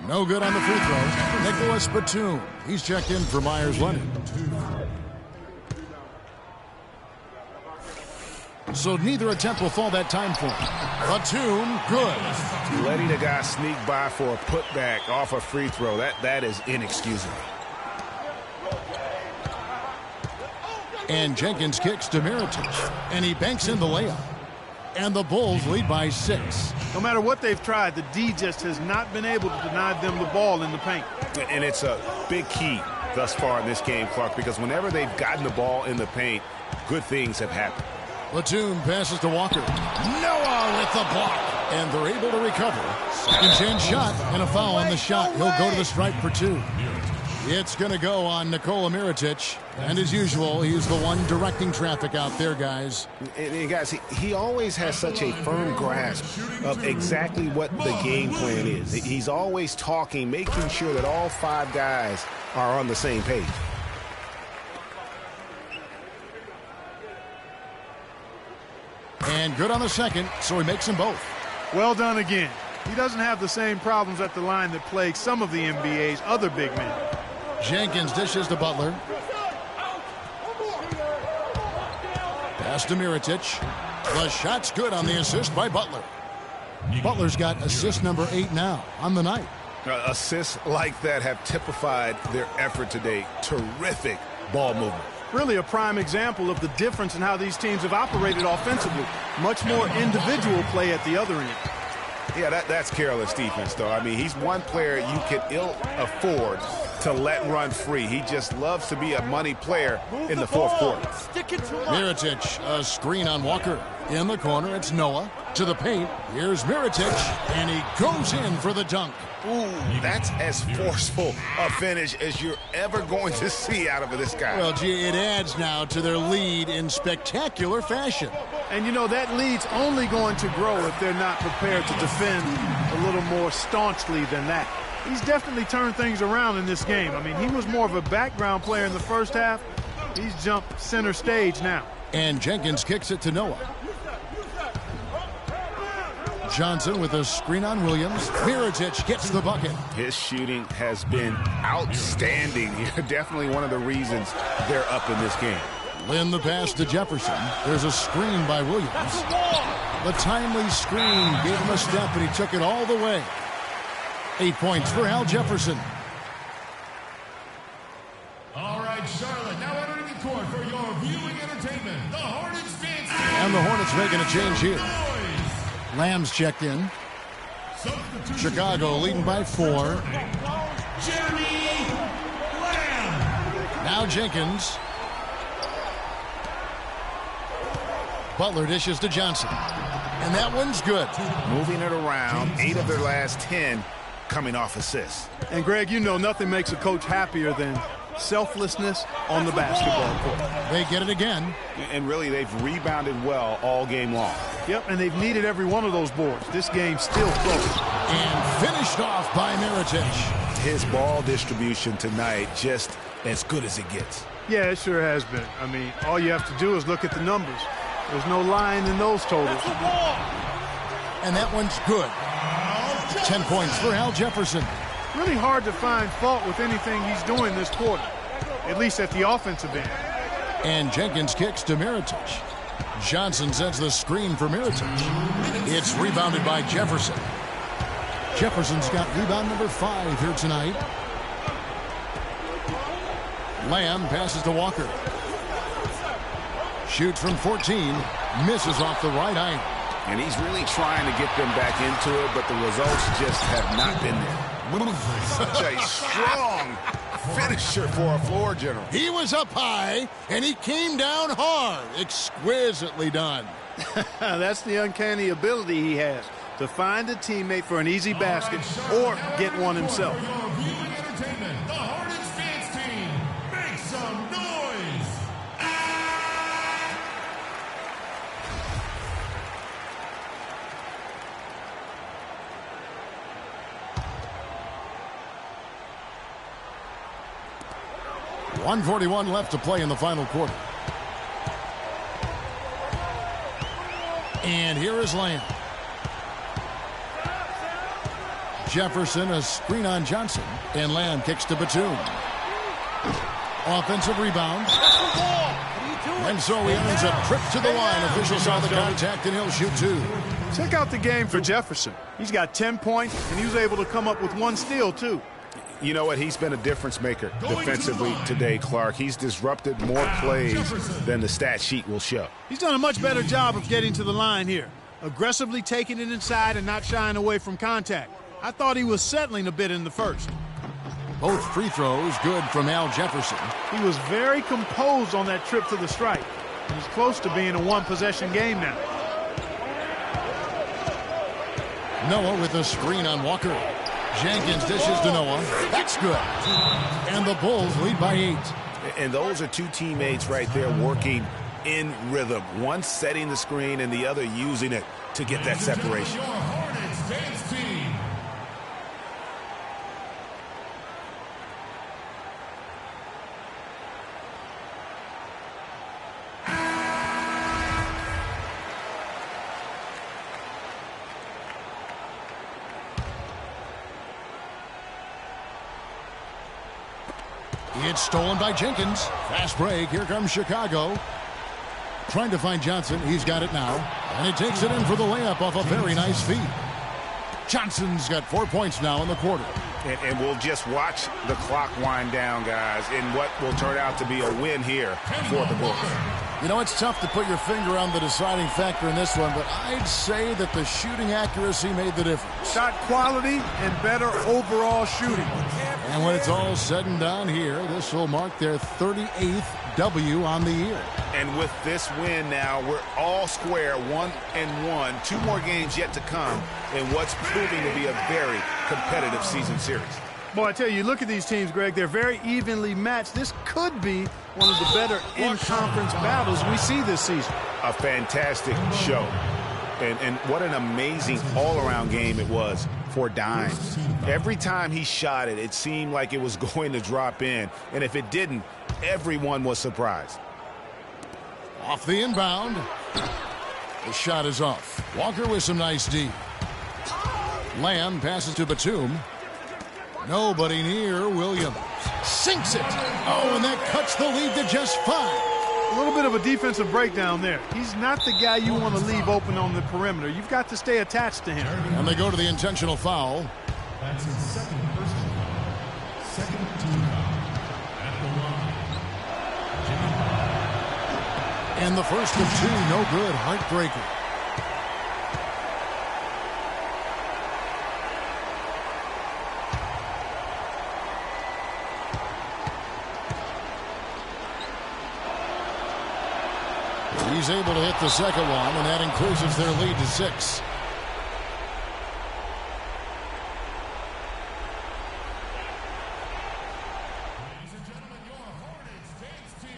No good on the free throw. Nicholas Batum. He's checked in for Myers-Leonard. So neither attempt will fall that time for him. Batum, good. Letting a guy sneak by for a putback off a free throw, that is inexcusable. And Jenkins kicks to Mirotic, and he banks in the layup. And the Bulls lead by 6. No matter what they've tried, the D just has not been able to deny them the ball in the paint. And it's a big key thus far in this game, Clark, because whenever they've gotten the ball in the paint, good things have happened. Batum passes to Walker. Noah with the block. And they're able to recover. Second chance shot and a foul on the shot. He'll go to the stripe for 2. It's going to go on Nikola Mirotic. And as usual, he's the one directing traffic out there, guys. And guys, he always has such a firm grasp of exactly what the game plan is. He's always talking, making sure that all 5 guys are on the same page. And good on the second, so he makes them both. Well done again. He doesn't have the same problems at the line that plague some of the NBA's other big men. Jenkins dishes to Butler. Pass to Mirotic. The shot's good on the assist by Butler. Butler's got assist number 8 now on the night. Assists like that have typified their effort today. Terrific ball movement. Really a prime example of the difference in how these teams have operated offensively. Much more individual play at the other end. Yeah, that's careless defense, though. I mean, he's one player you can ill afford to let run free. He just loves to be a money player in the fourth quarter. Mirotic, a screen on Walker. In the corner, it's Noah. To the paint, here's Mirotic, and he goes in for the dunk. Ooh, that's as forceful a finish as you're ever going to see out of this guy. Well, gee, it adds now to their lead in spectacular fashion. And, you know, that lead's only going to grow if they're not prepared to defend a little more staunchly than that. He's definitely turned things around in this game. I mean, he was more of a background player in the first half. He's jumped center stage now. And Jenkins kicks it to Noah. Johnson with a screen on Williams. Mirotic gets the bucket. His shooting has been outstanding. Definitely one of the reasons they're up in this game. Lynn the pass to Jefferson. There's a screen by Williams. The timely screen gave him a step, and he took it all the way. 8 points for Al Jefferson. All right, Charlotte, now entering the court for your viewing entertainment, the Hornets dance. And the Hornets making a change here. Lamb's checked in. Chicago leading by 4. Jeremy Lamb. Now Jenkins. Butler dishes to Johnson. And that one's good. Moving it around, 8 of their last 10 coming off assists. And, Greg, you know nothing makes a coach happier than selflessness on the basketball court. They get it again. And really, they've rebounded well all game long. Yep, and they've needed every one of those boards. This game's still close. And finished off by Mirotic. His ball distribution tonight just as good as it gets. Yeah, it sure has been. I mean, all you have to do is look at the numbers. There's no lying in those totals. And that one's good. 10 points for Al Jefferson. Really hard to find fault with anything he's doing this quarter, at least at the offensive end. And Jenkins kicks to Mirotic. Johnson sends the screen for Mirotic. It's rebounded by Jefferson. Jefferson's got rebound number 5 here tonight. Lamb passes to Walker. Shoots from 14. Misses off the right eye. And he's really trying to get them back into it, but the results just have not been there. Such a strong finisher for a floor general. He was up high, and he came down hard. Exquisitely done. That's the uncanny ability he has to find a teammate for an easy basket or get one himself. The Hornets dance team, make some noise! 1:41 left to play in the final quarter. And here is Lamb. Jefferson, a screen on Johnson. And Lamb kicks to Batum. Offensive rebound. And so he earns a trip to the line. Officials saw the contact, and he'll shoot 2. Check out the game for Jefferson. He's got 10 points, and he was able to come up with 1 steal, too. You know what? He's been a difference maker defensively today, Clark. He's disrupted more plays than the stat sheet will show. He's done a much better job of getting to the line here. Aggressively taking it inside and not shying away from contact. I thought he was settling a bit in the first. Both free throws good from Al Jefferson. He was very composed on that trip to the stripe. He's close to being a 1-possession game now. Noah with a screen on Walker. Jenkins dishes to Noah. That's good. And the Bulls lead by 8. And those are 2 teammates right there working in rhythm. One setting the screen and the other using it to get that separation. Your Hornets dance team. It's stolen by Jenkins. Fast break. Here comes Chicago. Trying to find Johnson. He's got it now. And he takes it in for the layup off a very nice feed. Johnson's got 4 points now in the quarter. And we'll just watch the clock wind down, guys, in what will turn out to be a win here for the Bulls. You know, it's tough to put your finger on the deciding factor in this one, but I'd say that the shooting accuracy made the difference. Shot quality and better overall shooting. And when it's all said and done here, this will mark their 38th W on the year. And with this win now, we're all square, 1-1. 2 more games yet to come in what's proving to be a very competitive season series. Boy, I tell you, look at these teams, Greg. They're very evenly matched. This could be one of the better in-conference battles we see this season. A fantastic show. And what an amazing all-around game it was for Dimes. Every time he shot it, it seemed like it was going to drop in. And if it didn't, everyone was surprised. Off the inbound. The shot is off. Walker with some nice D. Lamb passes to Batum. Nobody near Williams. Sinks it. Oh, and that cuts the lead to just 5. A little bit of a defensive breakdown there. He's not the guy you want to leave open on the perimeter. You've got to stay attached to him. And they go to the intentional foul. That's his second personal. Second team foul at the line. And the first of 2, no good. Heartbreaker. He's able to hit the second one, and that increases their lead to 6.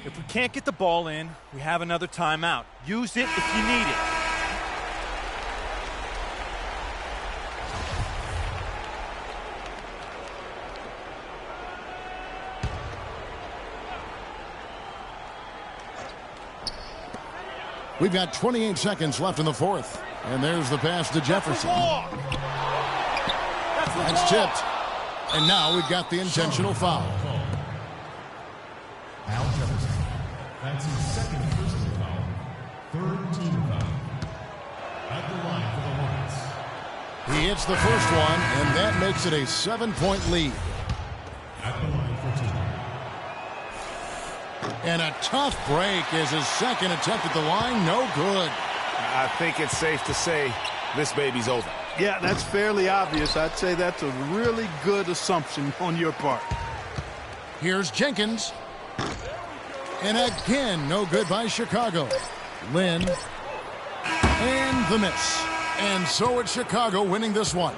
If we can't get the ball in, we have another timeout. Use it if you need it. We've got 28 seconds left in the fourth. And there's the pass to Jefferson. That's tipped. And now we've got the intentional foul. Al Jefferson. That's his second personal foul. Third team foul. At the line for the Hornets. He hits the first one, and that makes it a 7-point lead. At the line for two. And a tough break is his second attempt at the line. No good. I think it's safe to say this baby's over. Yeah, that's fairly obvious. I'd say that's a really good assumption on your part. Here's Jenkins. And again, no good by Chicago. Lynn. And the miss. And so it's Chicago winning this one.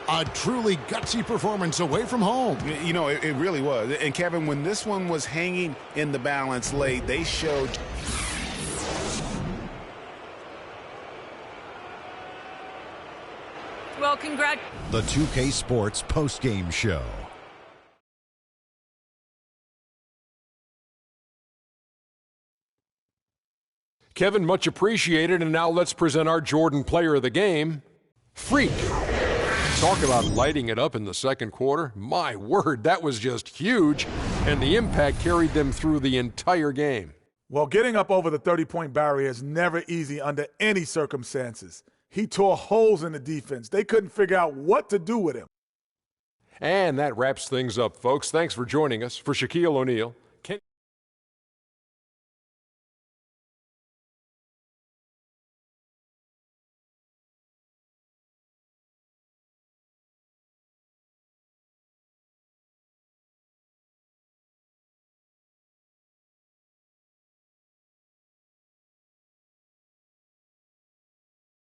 A truly gutsy performance away from home. You know, it really was. And Kevin, when this one was hanging in the balance late, they showed... Well, congrats. The 2K Sports postgame show. Kevin, much appreciated. And now let's present our Jordan Player of the Game, Freak. Talk about lighting it up in the second quarter. My word, that was just huge. And the impact carried them through the entire game. Well, getting up over the 30-point barrier is never easy under any circumstances. He tore holes in the defense. They couldn't figure out what to do with him. And that wraps things up, folks. Thanks for joining us. For Shaquille O'Neal,